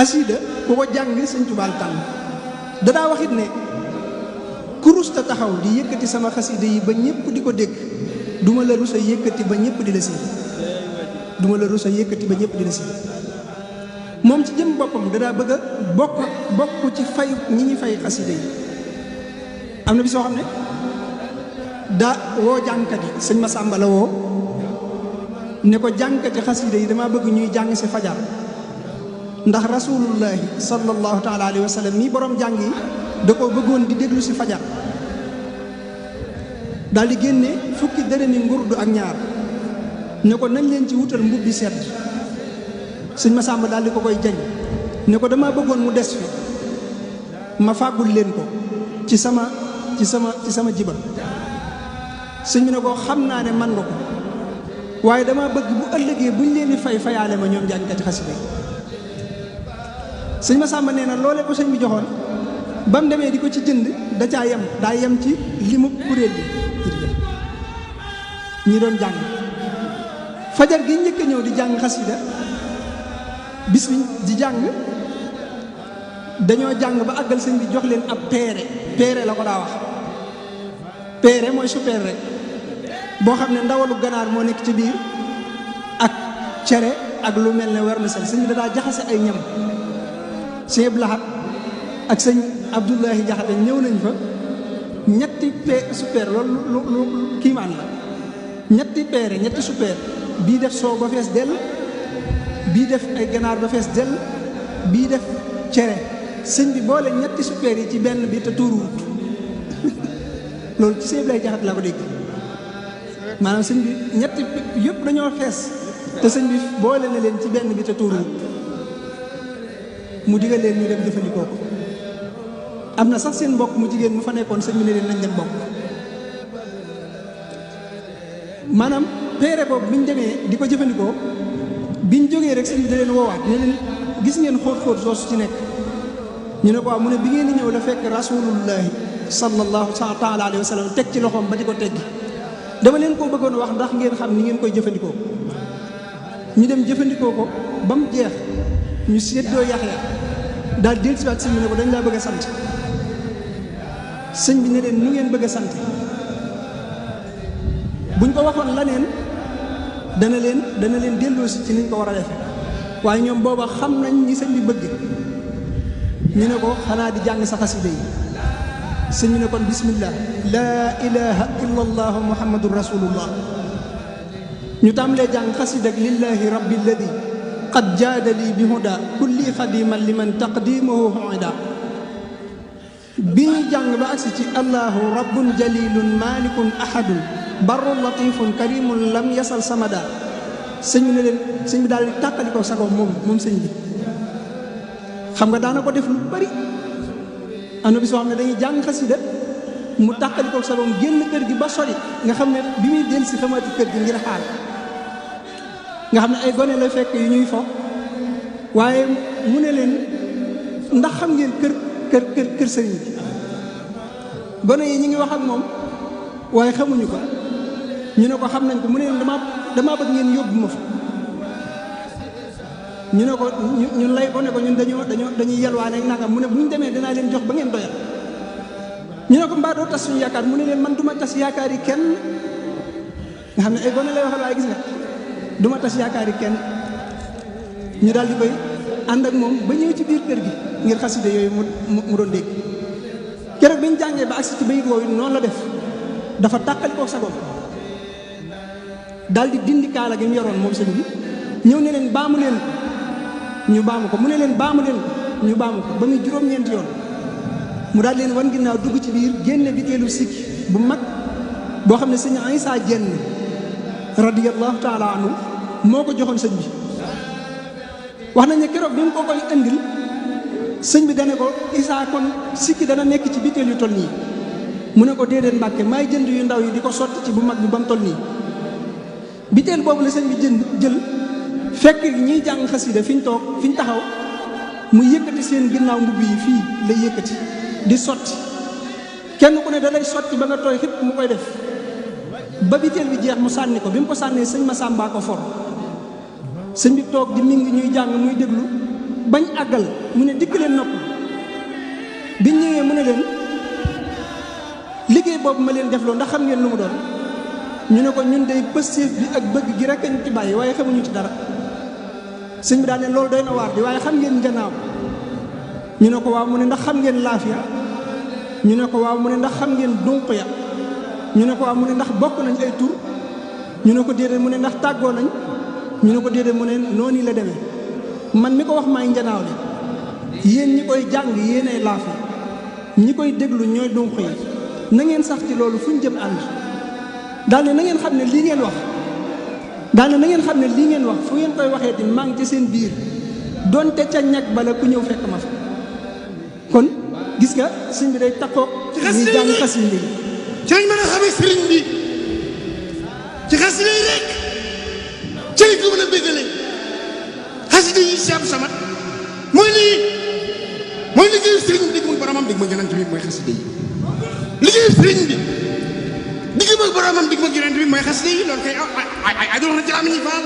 xasida ku ko jàng sëñ Tuubaa tànn dadaa waxit ne kurus ta taxaw di yëkkati sama xasida yi ba ñëpp di ko dégg duma la rusa yëkkati ba ñëpp di la si duma la rusa yëkkati ba ñëpp di la si moom ci jëm boppam dadaa bëgg a bokk ci fay ñi ñi fay xasida yi am na bi soo xam ne daa woo jàngkat yi sëñ Masamba la woo ne ko jàngkati xasida yi dama bëgg ñuy jàng si fajar ndax rasulullahi sallallahu taala alayhi wa sallam mii borom jàng yi da ko bëggoon di déglu si fajar daal di génne fukki dërëmi ngurdu ak ñaar ne ko nañ leen ci wutal mbubbi sedd sëñ Masamba daal di ko koy jañ ne ko dama bëggoon mu des fi ma fàggul leen ko ci sama jibal sëñ bi ne ko xam naa ne man nga ko waaye dama bëgg bu ëllëgee buñ leen di fayaale ma ñoom jàngkati xasida sëñ Masamba nee na loolee ko sëñ bi joxoon ba mu demee di ko ci jënd da caa yem daa yem ci limu kuréel bi ñi doon jàng fajar gi njëkk a ñëw di jàng xasida bis bi di jàng dañoo jàng ba àggal sëñ bi jox leen ab peere la ko daa wax peere mooy super rek boo xam ne ndawalu ganaar moo nekk ci biir ak cere ak lu mel ne vermicelle sëñ bi da daa jaxase ay ñam sëñ Abdou Lahad ak sëñ Abdoulahi Jaxate ñëw nañ fa ñetti super loolu lu kiimaan la ñetti peere ñetti super bii def soow ba fees dell bii def ay ganaar ba fees dell bii def cere sëñ bi boole ñetti super yi ci benn bi te tuuruwut loolu ci sëñ Abdoulahi Jaxate laa ko dégg maanaam sëñ bi ñetti yëpp dañoo fees te sëñ bi boole na leen ci benn bi te tuuruwut mu digal leen ñu dem jëfandikoo ko am na sax seen mbokk mu jigéen mu fa nekkoon sëñ bi ne leen nañ dem bokk maanaam peere boobu bi ñu demee di ko jëfandikoo biñ jógee rek sëñ bi da leen woowaat ne leen gis ngeen xóot-xóot soosu ci nekk ñu ne ko waaw mu ne bi ngeen di ñëw la fekk rasulullahi sallallahu taala alayhi wa sallam teg ci loxoom ba di ko teggi dama leen koo bëggoon wax ndax ngeen xam ni ngeen koy jëfandikoo ñu dem jëfandikoo ko ba mu jeex ñu séddoo Yaxya daal del siwaat sëñ bi ne ko dañ laa bëgg a sant sëñ bi ne leen nu ngeen bëgg a sant buñ ko waxoon la neen dana leen delloosi ci niñ ko war a defe waaye ñoom booba xam nañ ñi sëñ bi bëgg ñu ne ko xanaa di jàng sa xasida yi sëñ bi ne kon bismillah laa ilaha illa allah muhammadun rasulullah ñu tàmbalee jàng xasida ak lillahi rabbi alladi qad jaadali bi huda kulli xadiman liman taqdimuhu huida bi ñu jàng ba agsi ci allahu rabbun jalilun malikun ahadun barrun latifun karimun lam yasal samada sëñ bi ne leen sëñ bi daal di tàqali ko sagoom moom sëñ bi xam nga daana ko def lu bari am na bis boo xam ne dañuy jàng xasida mu tàqali ko sagoom génn kër gi ba sori nga xam ne bi muy del si xamaati kër gi ngir xaar nga xam ne ay gone la fekk yu ñuy fo waaye mu ne leen ndax xam ngeen kër sëriñ bi gone yi ñu ngi wax ak moom waaye xamuñu ko ñu ne ko xam nañ ko mu ne leen dama bëgg ngeen yóbbu ma fa ñu ne ko ñun lay ko ne ko ñun dañuy yelwaane ak nangam mu ne bu ñu demee dinaa leen jox ba ngeen doyal ñu ne ko mbaa doo tas suñu yaakaar mu ne leen man duma tas yaakaar yi kenn nga xam ne ay gone lay waxal waaye gis nga duma tas yaakaar yi kenn ñu daal di koy ànd ak moom ba ñëw ci biir kër gi ngir xaside yooyu mu doon dégg keroog bi ñu jàngee ba agsi ci bayit woowu noonu la def dafa tàqali ko sagoom daal di dindi kaala gi mu yoroon moom sëñ bi ñëw ne leen baamu leen ko ñu baamu ko mu ne leen baamu leen ko ñu baamu ko ba muy juróom-ñeenti yoon mu daal leen wan ginnaaw dugg ci biir génne biteelu sikki bu mag boo xam ne sëñ Isaa Jenn radiyallahu taala anhu moo ko joxoon sëñ bi wax nañ ne keroog bi mu ko koy indil sëñ bi dane ko Isaa kon sikki dana nekk ci biteel yu toll nii mu ne ko déedéet Mbàkke maay jënd yu ndaw yi di ko sotti ci bu mag bi ba mu toll nii biteel boobu la sëñ bi jël fekk ñiy jàng xasida fi ñu toog fi ñu taxaw mu yëkkati seen ginnaaw mbubb yi fii lay yëkkati di sotti kenn ku ne da lay sotti ba nga tooy xëpp mu koy def ba biteel bi jeex mu sànni ko bi mu ko sànnee sëñ Masamba ko for sëñ bi toog di mingi ñuy jàng muy déglu bañ àggal mu ne dikk leen nopp biñ ñëwee mu ne leen liggéey boobu ma leen defloo ndax xam ngeen lu mu doon ñu ne ko ñun day pëstéef bi ak bëgg gi rek ñu ci bàyyi waaye xamuñu ci dara sëñ bi daal ne loolu doy na waar di waaye xam ngeen njanaaw ñu ne ko waaw mu ne ndax xam ngeen laafiya ñu ne ko waaw mu ne ndax xam ngeen dunq ya ñu ne ko waaw mu ne ndax bokk nañ ay tur ñu ne ko déedéet mu ne ndax tàggoo nañ ñu ne ko déedéet mu ne noonu la demee man mi ko wax maay njanaaw li yéen ñi koy jàng yéenay laafi ñi koy déglu ñooy dunq yi na ngeen sax ci loolu fu ñu jëm ànd daal ne na ngeen xam ne lii ngeen wax daal ne na ngeen xam ne lii ngeen wax fu ngeen koy waxee di maa ngi ci seen biir donte ca ñag bala ku ñëw fekk ma fa kon gis nga sëñ bi day takkoo ñuy jàng xasida yi ci lañ mën a xamee sëriñ bi ci xasida yi rek ci lañ ko mën a béggale xasida yi si am samat mooy lii mooy liggéeyu sëriñ bi digg mag boromam digg mag yonent bi mooy xasida yi liggéeyu sëriñ bi digg mag boromam digg mag yonent bi mooy xasida yi loolu kay ay dox na ci laa mi ñuy faal